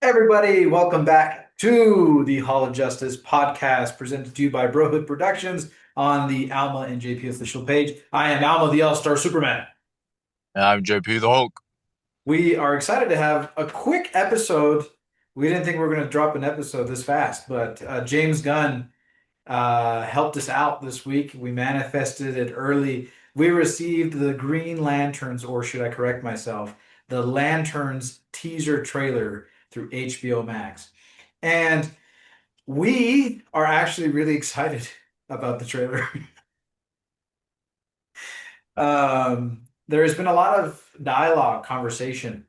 Everybody, welcome back to the Hall of Justice podcast presented to you by Brohood Productions on the Alma and JP official page. I am Alma, the All-Star Superman. And I'm JP the Hulk. We are excited to have a quick episode. We didn't think we were going to drop an episode this fast, but James Gunn helped us out this week. We manifested it early. We received the Green Lanterns, or should I correct myself, the Lanterns teaser trailer through HBO Max. And we are actually really excited about the trailer. There has been a lot of dialogue, conversation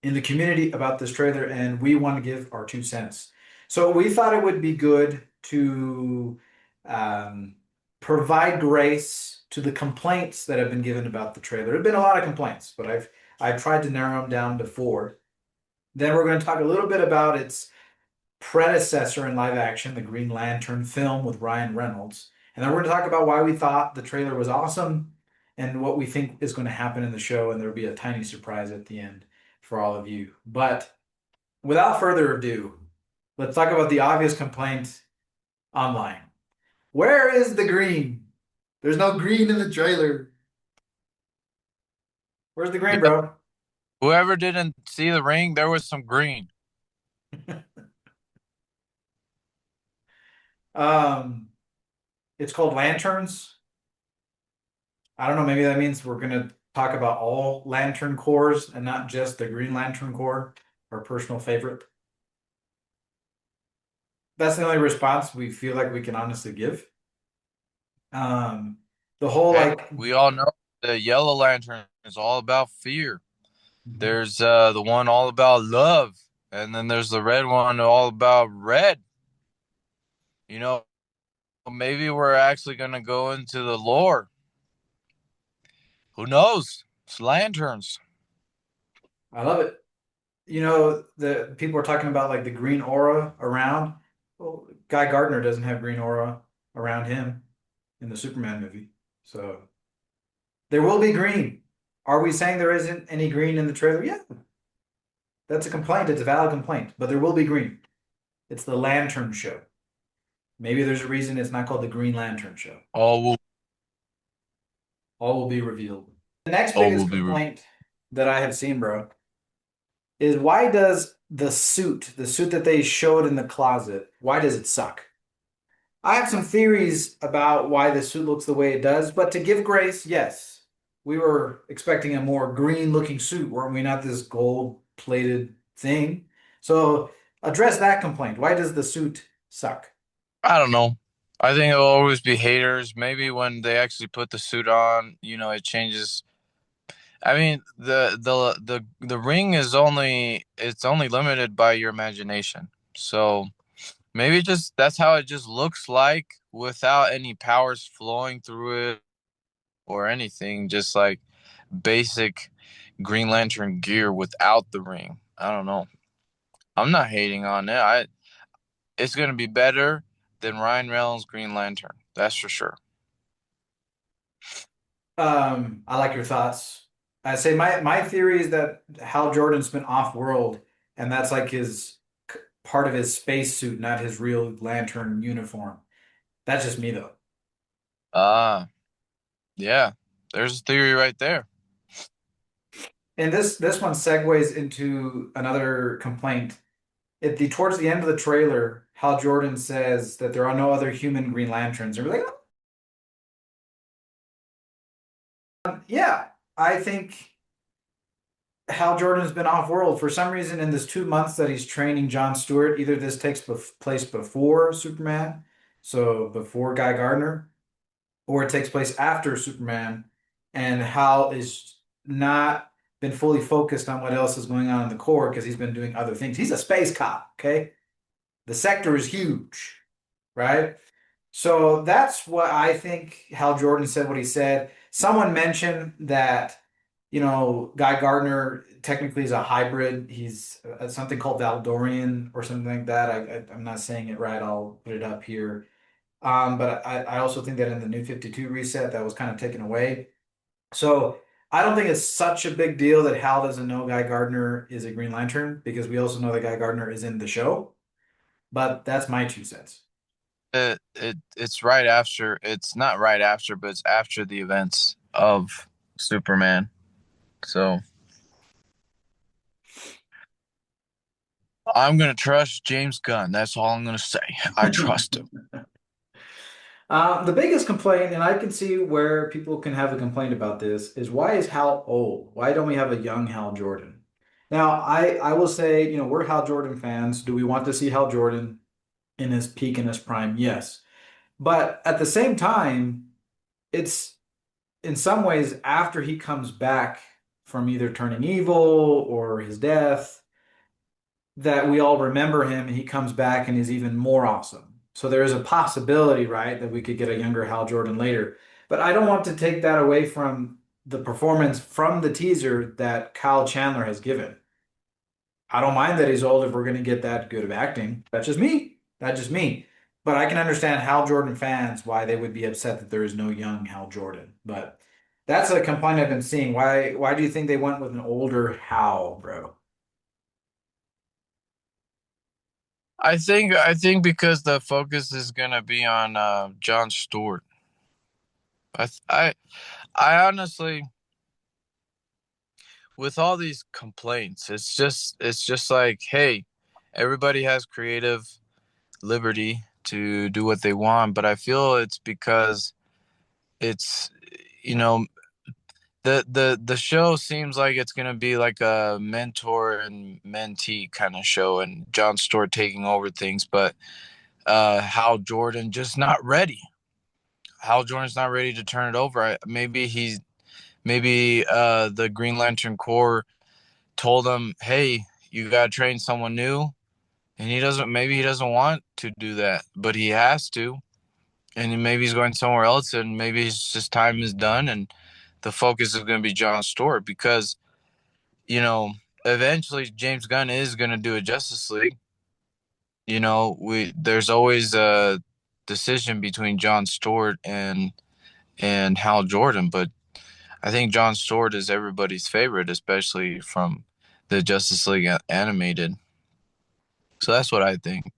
in the community about this trailer, and we want to give our 2 cents. So we thought it would be good to um, provide grace to the complaints that have been given about the trailer. There have been a lot of complaints, but I've tried to narrow them down to four. Then we're going to talk a little bit about its predecessor in live action, the Green Lantern film with Ryan Reynolds. And then we're going to talk about why we thought the trailer was awesome and what we think is going to happen in the show. And there'll be a tiny surprise at the end for all of you. But without further ado, let's talk about the obvious complaint online. Where is the green? There's no green in the trailer. Where's the green, Yeah, bro? whoever didn't see the ring, there was some green. Um, it's called Lanterns. I don't know, maybe that means we're going to talk about all Lantern cores and not just the Green Lantern core, our personal favorite. That's the only response we feel like we can honestly give. Um, the whole Hey, like, we all know the yellow lantern is all about fear. There's the one all about love, and then there's the red one all about red. You know, maybe we're actually gonna go into the lore. Who knows? It's lanterns. I love it. You know, the people are talking about like the green aura around. Well, Guy Gardner doesn't have green aura around him in the Superman movie. So there will be green. Are we saying there isn't any green in the trailer? Yeah, that's a complaint. It's a valid complaint, but there will be green. It's the Lantern Show. Maybe there's a reason it's not called the Green Lantern Show. All will All will be revealed. The next all will biggest be. complaint that I have seen, bro, is why does the suit that they showed in the closet, why does it suck? I have some theories about why the suit looks the way it does, but to give grace, yes, we were expecting a more green looking suit, weren't we? Not this gold plated thing. So address that complaint. Why does the suit suck? I don't know. I think it'll always be haters. Maybe when they actually put the suit on, it changes. I mean, the ring is only limited by your imagination. So maybe just that's how it just looks like without any powers flowing through it or anything. Just like basic Green Lantern gear without the ring. I don't know. I'm not hating on it. It's gonna be better than Ryan Reynolds' Green Lantern. That's for sure. I like your thoughts. I say my theory is that Hal Jordan's been off world, and that's like his part of his spacesuit, not his real lantern uniform. That's just me though. Ah, yeah. There's a theory right there. And this one segues into another complaint. Towards the end of the trailer, Hal Jordan says that there are no other human Green Lanterns. And we're like, yeah, I think Hal Jordan's been off world for some reason in this 2 months that he's training John Stewart. Either this takes place before Superman, so before Guy Gardner, or it takes place after Superman, and Hal is not been fully focused on what else is going on in the core because he's been doing other things. He's a space cop, okay? The sector is huge, right? So that's what I think Hal Jordan said what he said. Someone mentioned that, Guy Gardner technically is a hybrid. He's something called Valdorian or something like that. I'm not saying it right. I'll put it up here. But I also think that in the New 52 reset, that was kind of taken away. So I don't think it's such a big deal that Hal doesn't know Guy Gardner is a Green Lantern because we also know that Guy Gardner is in the show. But that's my 2 cents. It's right after. It's not right after, but it's after the events of Superman. So I'm gonna trust James Gunn. That's all I'm gonna say. I trust him. The biggest complaint, and I can see where people can have a complaint about this, is why is Hal old? Why don't we have a young Hal Jordan? Now, I will say, we're Hal Jordan fans. Do we want to see Hal Jordan in his peak, in his prime? Yes. But at the same time, it's in some ways after he comes back from either turning evil or his death that we all remember him and he comes back and is even more awesome. So there is a possibility, right, that we could get a younger Hal Jordan later. But I don't want to take that away from the performance from the teaser that Kyle Chandler has given. I don't mind that he's old if we're going to get that good of acting. That's just me. That's just me. But I can understand Hal Jordan fans why they would be upset that there is no young Hal Jordan. But that's a complaint I've been seeing. Why do you think they went with an older Hal, bro? I think because the focus is gonna be on John Stewart. I th- I honestly, with all these complaints, it's just like, hey, everybody has creative liberty to do what they want, but I feel it's because it's you know the show seems like it's gonna be like a mentor and mentee kind of show, and John Stewart taking over things, but Hal Jordan just not ready. Hal Jordan's not ready to turn it over. Maybe the Green Lantern Corps told him, "Hey, you got to train someone new," and he doesn't. Maybe he doesn't want to do that, but he has to, and maybe he's going somewhere else, and maybe his time is done, and the focus is going to be John Stewart because you know eventually James Gunn is going to do a Justice League. We there's always a decision between John Stewart and Hal Jordan, but I think John Stewart is everybody's favorite, especially from the Justice League animated. So that's what I think.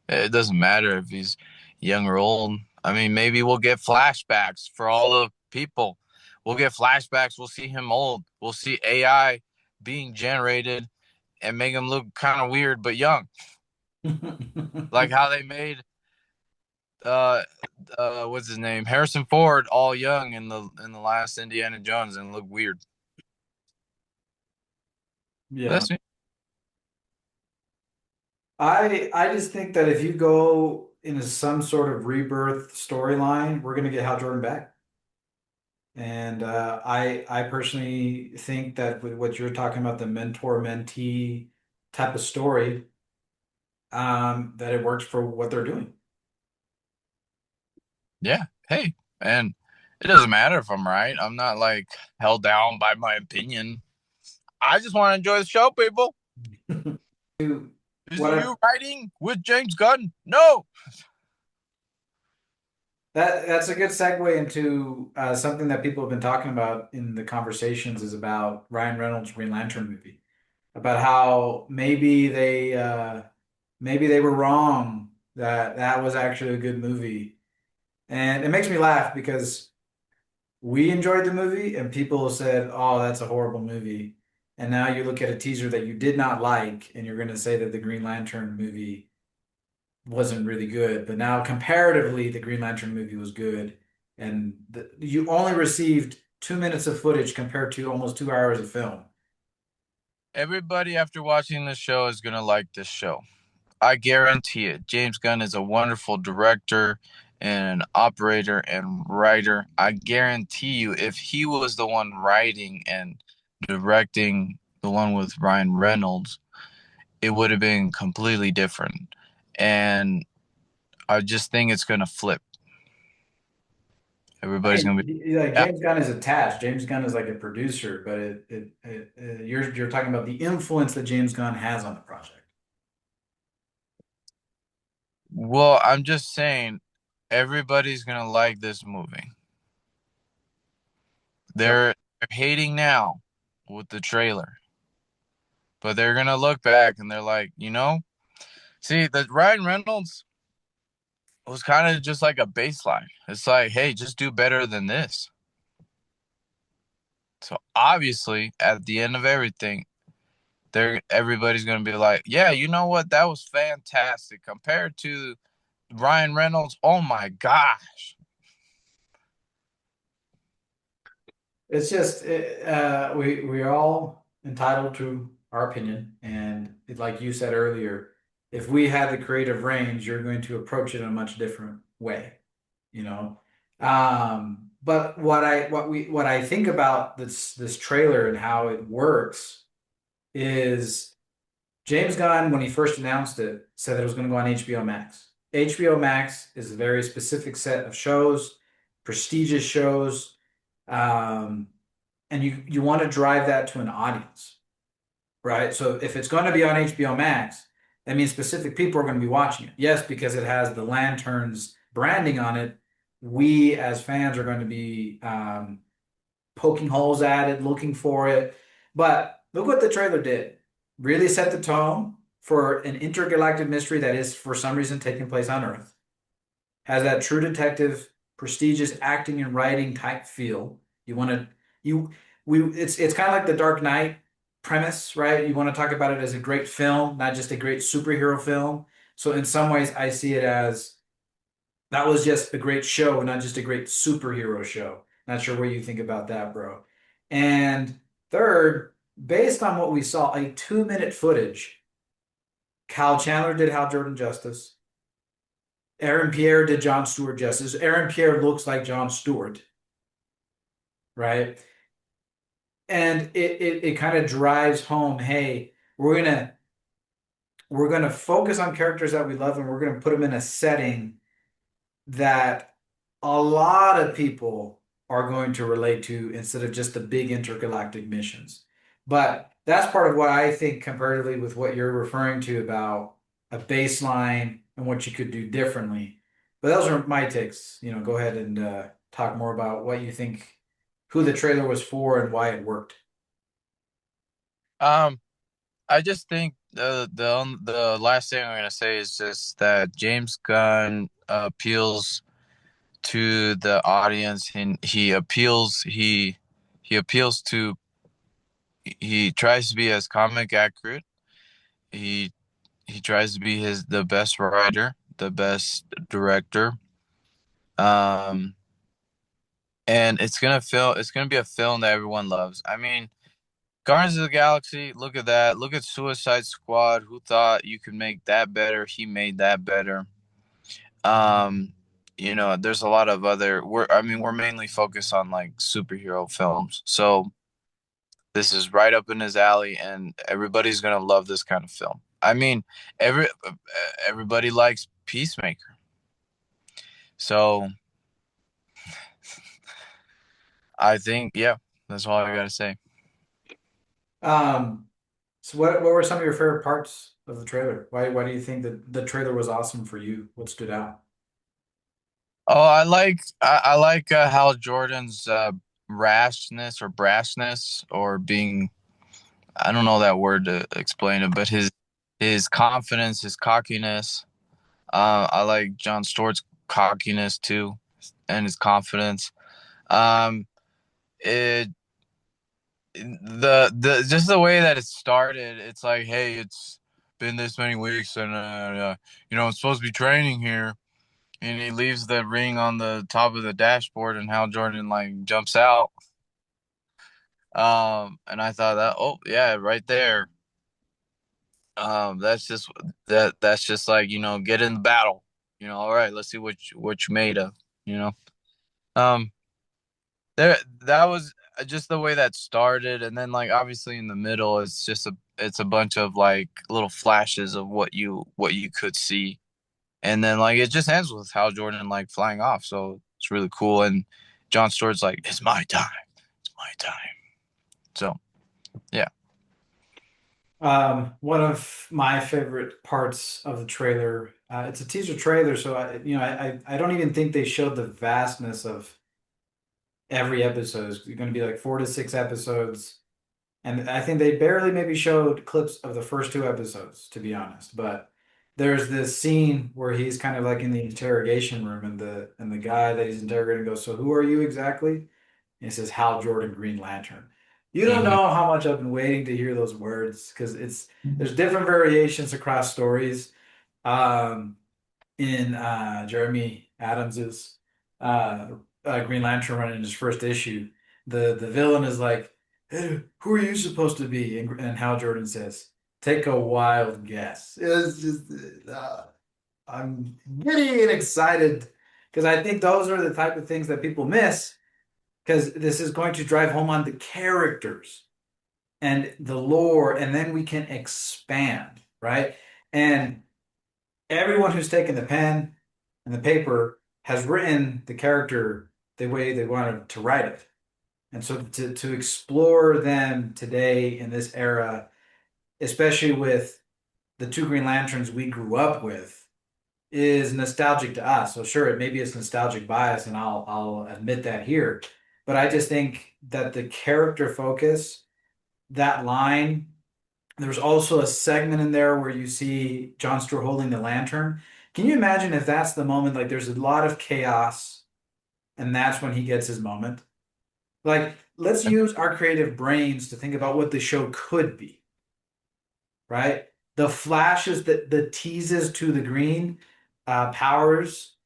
It doesn't matter if he's young or old. I mean, maybe we'll get flashbacks for all the people. We'll get flashbacks. We'll see him old. We'll see AI being generated and make him look kind of weird but young, like how they made uh what's his name, Harrison Ford, all young in the last Indiana Jones and look weird. Yeah. That's me. I just think that if you go into some sort of rebirth storyline, we're gonna get Hal Jordan back. And I personally think that with what you're talking about, the mentor mentee type of story, that it works for what they're doing. Yeah. Hey, and it doesn't matter if I'm right. I'm not like held down by my opinion. I just want to enjoy the show, people. Is it What I, you writing with James Gunn? No. that's a good segue into something that people have been talking about in the conversations is about Ryan Reynolds' Green Lantern movie, about how maybe they were wrong that that was actually a good movie. And it makes me laugh because we enjoyed the movie and people said, "Oh, that's a horrible movie." And now you look at a teaser that you did not like and you're going to say that the Green Lantern movie wasn't really good. But now comparatively, the Green Lantern movie was good. And you only received 2 minutes of footage compared to almost 2 hours of film. Everybody after watching this show is going to like this show. I guarantee it. James Gunn is a wonderful director and operator and writer. I guarantee you, if he was the one writing and directing the one with Ryan Reynolds, it would have been completely different. And I just think it's going to flip. I Everybody's mean, going to be, like yeah. James Gunn is attached. James Gunn is like a producer, but you're talking about the influence that James Gunn has on the project. Well, I'm just saying, everybody's going to like this movie. Yep. There, they're hating now with the trailer, but they're gonna look back and they're like, see, the Ryan Reynolds was kind of just like a baseline. It's like, hey, just do better than this. So obviously, at the end of everything, everybody's gonna be like, yeah, you know what? That was fantastic compared to Ryan Reynolds. Oh my gosh. It's just we're all entitled to our opinion, and like you said earlier, if we had the creative range, you're going to approach it in a much different way, you know. But what I think about this trailer and how it works is James Gunn, when he first announced it, said that it was going to go on HBO Max. HBO Max is a very specific set of shows, prestigious shows. Um, and you want to drive that to an audience, right? So if it's going to be on HBO Max, that means specific people are going to be watching it. Yes, because it has the Lanterns branding on it. We as fans are going to be poking holes at it, looking for it. But look what the trailer did. Really set the tone for an intergalactic mystery that is for some reason taking place on Earth. Has that true detective, prestigious acting and writing type feel. You want to you we it's kind of like the Dark Knight premise, right? You want to talk about it as a great film, not just a great superhero film. So in some ways, I see it as that was just a great show, not just a great superhero show. Not sure what you think about that, bro. And third, based on what we saw, a 2 minute footage, Kyle Chandler did Hal Jordan justice. Aaron Pierre did John Stewart justice. Aaron Pierre looks like John Stewart, right? And it kind of drives home, hey, we're gonna focus on characters that we love and we're gonna put them in a setting that a lot of people are going to relate to instead of just the big intergalactic missions. But that's part of what I think comparatively with what you're referring to about a baseline and what you could do differently. But those are my takes. Go ahead and talk more about what you think, who the trailer was for and why it worked. Um, I just think the last thing I'm gonna say is just that James Gunn appeals to the audience, and he appeals to he tries to be as comic accurate. He he tries to be the best writer, the best director. Um, and it's gonna be a film that everyone loves. I mean, Guardians of the Galaxy, look at that. Look at Suicide Squad. Who thought you could make that better? He made that better. Um, there's a lot of we're mainly focused on like superhero films. So this is right up in his alley, and everybody's gonna love this kind of film. I mean, everybody likes Peacemaker. So I think, yeah, that's all I gotta say. Um, so what were some of your favorite parts of the trailer? Why do you think that the trailer was awesome for you? What stood out? Oh, I like Hal Jordan's rashness or brashness or being, I don't know that word to explain it, but his confidence, his cockiness. I like John Stewart's cockiness too, and his confidence. Um, it the just the way that it started, it's like, hey, it's been this many weeks, and I'm supposed to be training here, and he leaves the ring on the top of the dashboard, and Hal Jordan like jumps out. And I thought that, oh yeah, right there. That's just that's just like, get in the battle. All right, let's see what you made of. You know, um, there that was just the way that started, and then like obviously in the middle, it's a bunch of like little flashes of what you could see, and then like it just ends with Hal Jordan like flying off. So it's really cool, and John Stewart's like, "It's my time, it's my time." So yeah. One of my favorite parts of the trailer, it's a teaser trailer, so I don't even think they showed the vastness of every episode is going to be like 4 to 6 episodes. And I think they barely maybe showed clips of the first 2 episodes, to be honest. But there's this scene where he's kind of like in the interrogation room, and the guy that he's interrogating goes, "So who are you exactly?" And he says, "Hal Jordan, Green Lantern." You don't Hmm. know how much I've been waiting to hear those words because there's different variations across stories. Um, in Jeremy Adams's uh, Green Lantern run in his first issue, the villain is like, "Hey, who are you supposed to be?" And Hal Jordan says, "Take a wild guess." It's just I'm giddy and excited because I think those are the type of things that people miss because this is going to drive home on the characters and the lore, and then we can expand, right? And everyone who's taken the pen and the paper has written the character the way they wanted to write it. And so to explore them today in this era, especially with the two Green Lanterns we grew up with, is nostalgic to us. So sure, it maybe it's nostalgic bias, and I'll admit that here. But I just think that the character focus, that line, there's also a segment in there where you see John Stewart holding the lantern. Can you imagine if that's the moment? Like there's a lot of chaos, and that's when he gets his moment. Like, let's use our creative brains to think about what the show could be, right? The flashes, the teases to the green powers,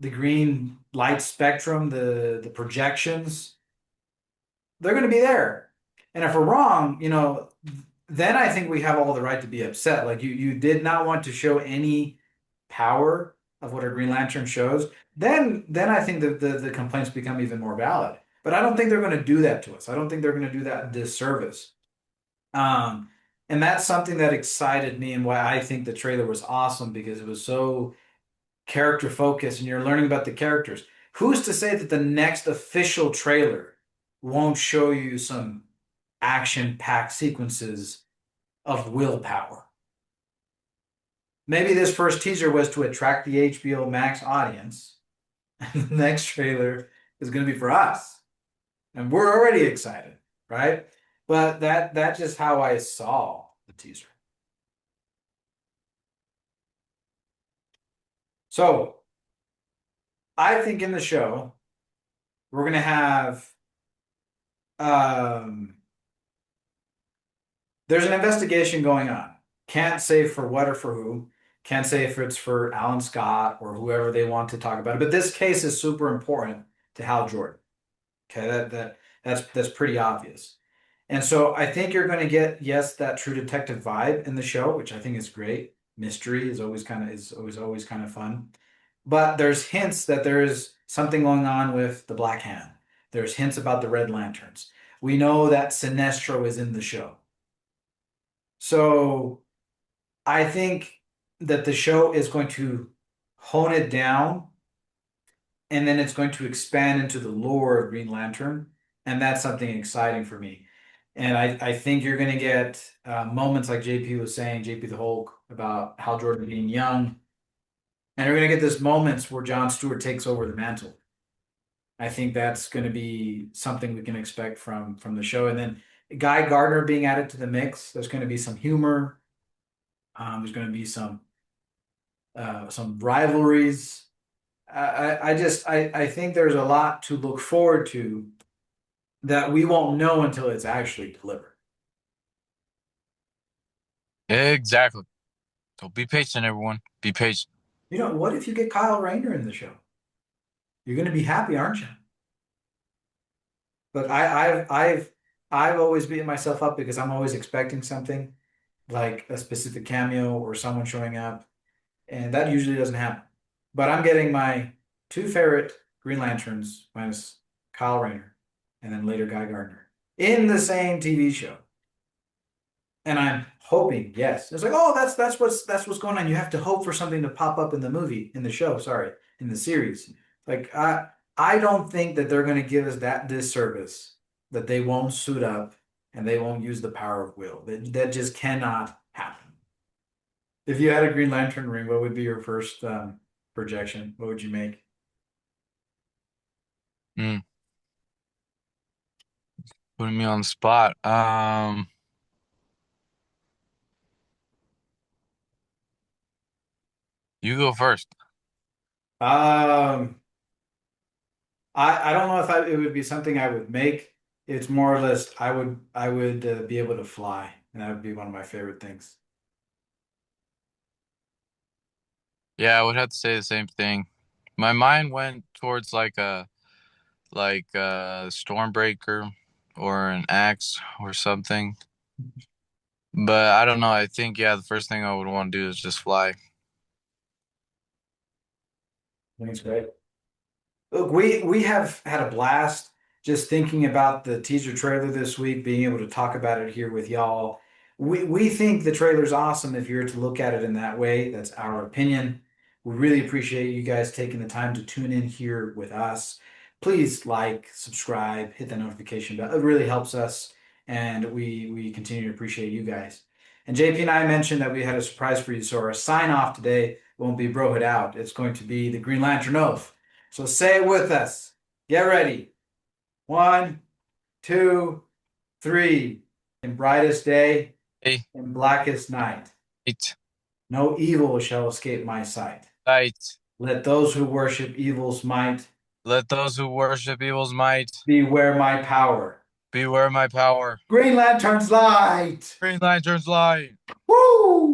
the green light spectrum, the projections, they're going to be there. And if we're wrong, then I think we have all the right to be upset. Like you did not want to show any power of what a Green Lantern shows. Then I think the complaints become even more valid. But I don't think they're going to do that to us. I don't think they're going to do that disservice. Um, and that's something that excited me and why I think the trailer was awesome because it was so character focused and you're learning about the characters. Who's to say that the next official trailer won't show you some action-packed sequences of willpower? Maybe this first teaser was to attract the HBO Max audience, and the next trailer is going to be for us, and we're already excited, right? But that's just how I saw the teaser. So I think in the show we're going to have um, there's an investigation going on. Can't say for what or for who. Can't say if it's for Alan Scott or whoever they want to talk about it. But this case is super important to Hal Jordan. Okay, that's pretty obvious. And so I think you're going to get, yes, that True Detective vibe in the show, which I think is great. Mystery is always kind of fun. But there's hints that there is something going on with the Black Hand. There's hints about the Red Lanterns. We know that Sinestro is in the show. So I think that the show is going to hone it down and then it's going to expand into the lore of Green Lantern. And that's something exciting for me. And I think you're going to get moments like JP was saying, JP the Hulk, about Hal Jordan being young. And you're going to get this moments where John Stewart takes over the mantle. I think that's going to be something we can expect from the show. And then Guy Gardner being added to the mix. There's going to be some humor. There's going to be some rivalries. I think there's a lot to look forward to that we won't know until it's actually delivered. Exactly. So be patient, everyone. Be patient. What if you get Kyle Rayner in the show? You're going to be happy, aren't you? But I've always beaten myself up because I'm always expecting something like a specific cameo or someone showing up, and that usually doesn't happen. But I'm getting my two favorite Green Lanterns minus Kyle Rayner, and then later Guy Gardner in the same TV show. And I'm hoping, yes. It's like, oh, that's what's going on. You have to hope for something to pop up in the movie, in the show, sorry, in the series. Like I don't think that they're gonna give us that disservice that they won't suit up and they won't use the power of will. That just cannot happen. If you had a Green Lantern ring, what would be your first projection? What would you make? Mm. Putting me on the spot. You go first. Um, I don't know if it would be something I would make. It's more or less I would be able to fly, and that would be one of my favorite things. Yeah, I would have to say the same thing. My mind went towards like a Stormbreaker or an axe or something. But I don't know. I think yeah, the first thing I would want to do is just fly. Thanks, great. Look, we have had a blast just thinking about the teaser trailer this week, being able to talk about it here with y'all. We think the trailer's awesome if you're to look at it in that way. That's our opinion. We really appreciate you guys taking the time to tune in here with us. Please like, subscribe, hit the notification bell. It really helps us, and we continue to appreciate you guys. And JP and I mentioned that we had a surprise for you, so our sign off today won't be Bro It Out. It's going to be the Green Lantern Oath. So say it with us. Get ready. One, two, three. In brightest day, Hey, in blackest night, eight, no evil shall escape my sight. light. Let those who worship evil's might Let those who worship evil's might beware my power. beware my power. Green Lantern's light. Green Lantern's light. Woo!